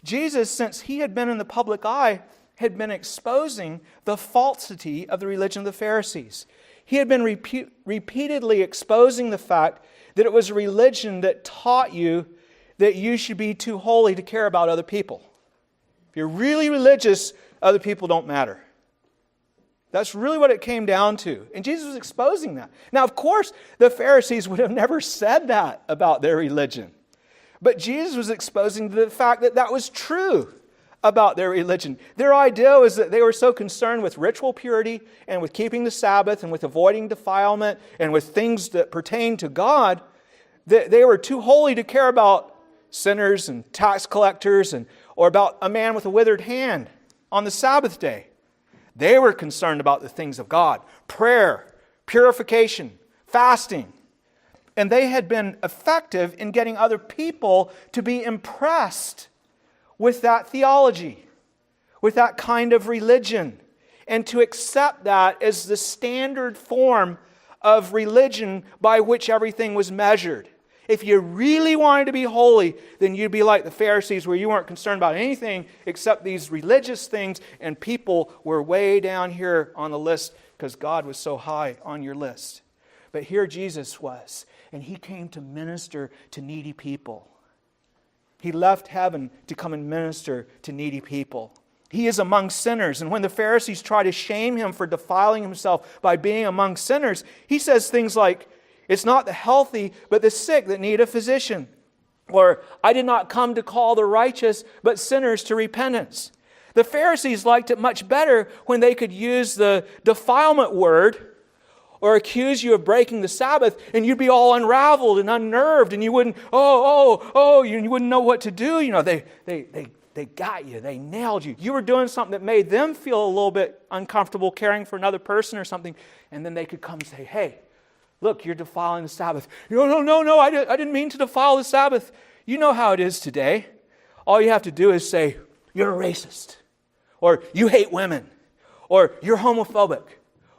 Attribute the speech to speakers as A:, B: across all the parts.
A: Jesus, since he had been in the public eye, had been exposing the falsity of the religion of the Pharisees. He had been repeatedly exposing the fact that it was a religion that taught you that you should be too holy to care about other people. If you're really religious, other people don't matter. That's really what it came down to. And Jesus was exposing that. Now, of course, the Pharisees would have never said that about their religion. But Jesus was exposing the fact that that was true about their religion. Their idea was that they were so concerned with ritual purity and with keeping the Sabbath and with avoiding defilement and with things that pertain to God that they were too holy to care about sinners and tax collectors or about a man with a withered hand on the Sabbath day. They were concerned about the things of God, prayer, purification, fasting. And they had been effective in getting other people to be impressed with that theology, with that kind of religion, and to accept that as the standard form of religion by which everything was measured. If you really wanted to be holy, then you'd be like the Pharisees, where you weren't concerned about anything except these religious things, and people were way down here on the list because God was so high on your list. But here Jesus was, and He came to minister to needy people. He left heaven to come and minister to needy people. He is among sinners, and when the Pharisees try to shame Him for defiling Himself by being among sinners, He says things like, "It's not the healthy, but the sick that need a physician." Or, "I did not come to call the righteous, but sinners to repentance." The Pharisees liked it much better when they could use the defilement word or accuse you of breaking the Sabbath, and you'd be all unraveled and unnerved, and you wouldn't, you wouldn't know what to do. You know, they got you. They nailed you. You were doing something that made them feel a little bit uncomfortable caring for another person or something, and then they could come and say, "Hey, look, you're defiling the Sabbath." No, I didn't mean to defile the Sabbath. You know how it is today. All you have to do is say, "You're a racist," or "You hate women," or "You're homophobic,"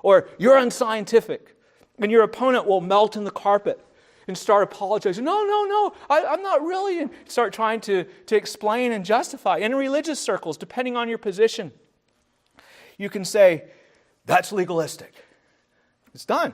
A: or "You're unscientific." And your opponent will melt in the carpet and start apologizing. No, I'm not really. And start trying to explain and justify. In religious circles, depending on your position, you can say, "That's legalistic." It's done.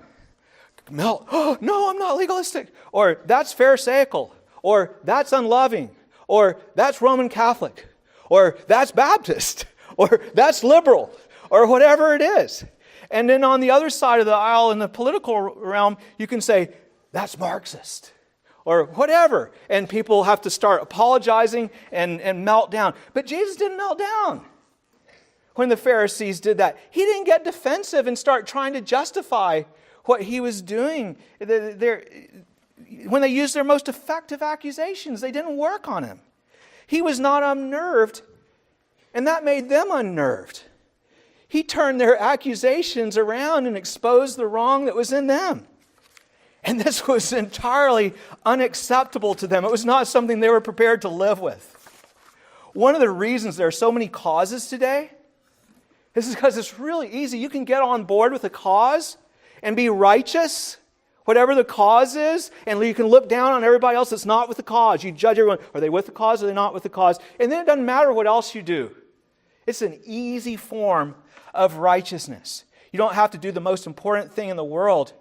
A: Melt. "Oh, no, I'm not legalistic." Or, "That's Pharisaical." Or, "That's unloving." Or, "That's Roman Catholic." Or, "That's Baptist." Or, "That's liberal." Or whatever it is. And then on the other side of the aisle in the political realm, you can say, "That's Marxist." Or whatever. And people have to start apologizing and melt down. But Jesus didn't melt down when the Pharisees did that. He didn't get defensive and start trying to justify what He was doing. When they used their most effective accusations, they didn't work on Him. He was not unnerved, and that made them unnerved. He turned their accusations around and exposed the wrong that was in them. And this was entirely unacceptable to them. It was not something they were prepared to live with. One of the reasons there are so many causes today is because it's really easy. You can get on board with a cause and be righteous, whatever the cause is, and you can look down on everybody else that's not with the cause. You judge everyone, are they with the cause or are they not with the cause? And then it doesn't matter what else you do. It's an easy form of righteousness. You don't have to do the most important thing in the world,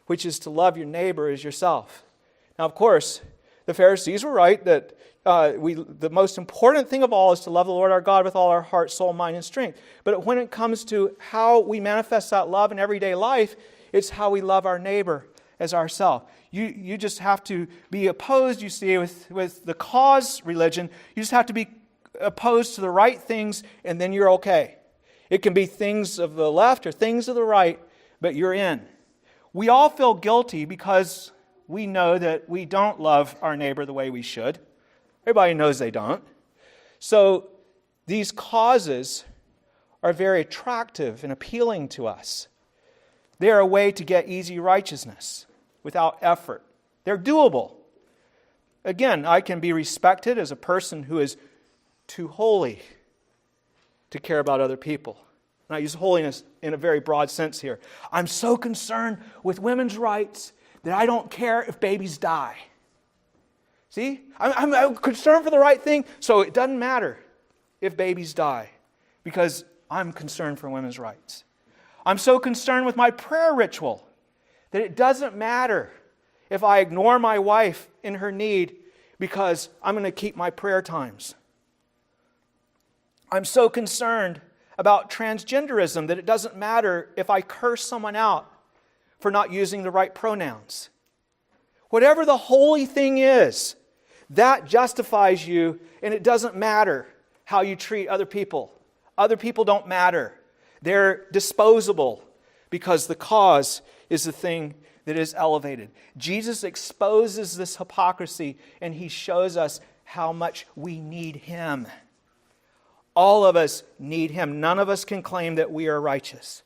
A: which is to love your neighbor as yourself. Now, of course, the Pharisees were right that the most important thing of all is to love the Lord our God with all our heart, soul, mind, and strength. But when it comes to how we manifest that love in everyday life, it's how we love our neighbor as ourselves. You just have to be opposed, you see, with the cause religion. You just have to be opposed to the right things, and then you're okay. It can be things of the left or things of the right, but you're in. We all feel guilty because we know that we don't love our neighbor the way we should. Everybody knows they don't. So these causes are very attractive and appealing to us. They are a way to get easy righteousness without effort. They're doable. Again, I can be respected as a person who is too holy to care about other people. And I use holiness in a very broad sense here. I'm so concerned with women's rights that I don't care if babies die. See? I'm concerned for the right thing, so it doesn't matter if babies die because I'm concerned for women's rights. I'm so concerned with my prayer ritual that it doesn't matter if I ignore my wife in her need because I'm going to keep my prayer times. I'm so concerned about transgenderism that it doesn't matter if I curse someone out for not using the right pronouns. Whatever the holy thing is, that justifies you, and it doesn't matter how you treat other people. Other people don't matter. They're disposable because the cause is the thing that is elevated. Jesus exposes this hypocrisy, and He shows us how much we need Him. All of us need Him. None of us can claim that we are righteous.